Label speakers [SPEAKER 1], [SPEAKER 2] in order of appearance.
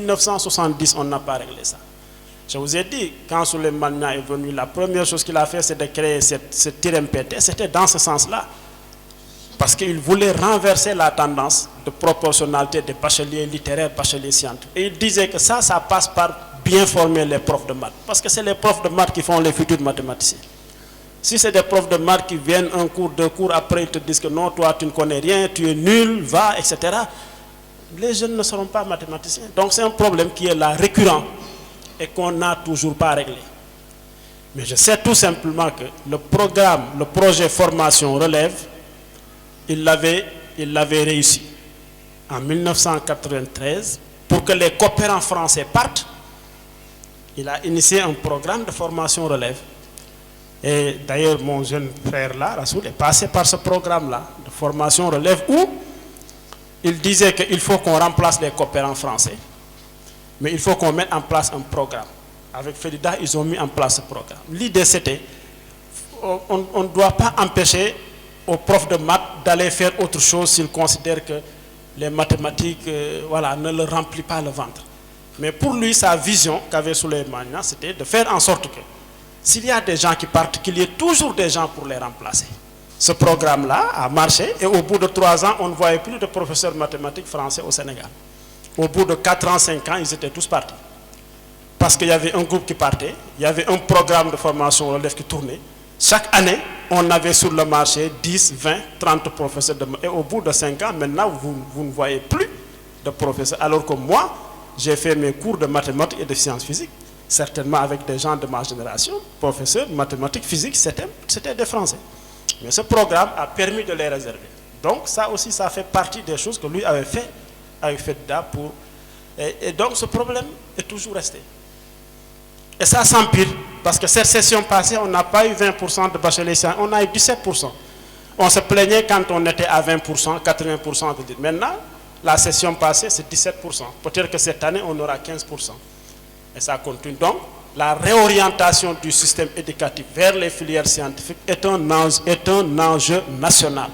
[SPEAKER 1] 1970, on n'a pas réglé ça. Je vous ai dit, quand Souleymane Niang est venu, la première chose qu'il a fait, c'est de créer cette TIRMPT. C'était dans ce sens-là. Parce qu'il voulait renverser la tendance de proportionnalité des bacheliers littéraires, bacheliers scientifiques. Et il disait que ça passe par bien former les profs de maths. Parce que c'est les profs de maths qui font les futurs mathématiciens. Si c'est des profs de maths qui viennent un cours, deux cours, après ils te disent que non, toi tu ne connais rien, tu es nul, va, etc. Les jeunes ne seront pas mathématiciens. Donc c'est un problème qui est là récurrent et qu'on n'a toujours pas réglé. Mais je sais tout simplement que le programme, le projet formation relève, il l'avait réussi. En 1993, pour que les coopérants français partent, il a initié un programme de formation relève. Et d'ailleurs, mon jeune frère là, Rassoul, est passé par ce programme-là de formation relève où il disait qu'il faut qu'on remplace les coopérants français, mais il faut qu'on mette en place un programme. Avec Félida, ils ont mis en place ce programme. L'idée, c'était, on ne doit pas empêcher aux profs de maths d'aller faire autre chose s'ils considèrent que les mathématiques ne leur remplissent pas le ventre. Mais pour lui, sa vision qu'avait Souleymane Niang, c'était de faire en sorte que s'il y a des gens qui partent, qu'il y ait toujours des gens pour les remplacer. Ce programme-là a marché et au bout de 3 ans, on ne voyait plus de professeurs mathématiques français au Sénégal. Au bout de 4 ans, 5 ans, ils étaient tous partis. Parce qu'il y avait un groupe qui partait, il y avait un programme de formation relève qui tournait. Chaque année, on avait sur le marché 10, 20, 30 professeurs. Et au bout de 5 ans, maintenant, vous ne voyez plus de professeurs. Alors que moi, j'ai fait mes cours de mathématiques et de sciences physiques, certainement avec des gens de ma génération, professeurs de mathématiques, physique, c'était des Français. Mais ce programme a permis de les réserver. Donc ça aussi, ça fait partie des choses que lui avait fait avec FEDDA pour... Et donc ce problème est toujours resté. Et ça s'empire, parce que cette session passée, on n'a pas eu 20% de bacheliers, on a eu 17%. On se plaignait quand on était à 20%, 80%. Maintenant, la session passée, c'est 17%. Peut-être que cette année, on aura 15%. Et ça continue. Donc, la réorientation du système éducatif vers les filières scientifiques est un enjeu national.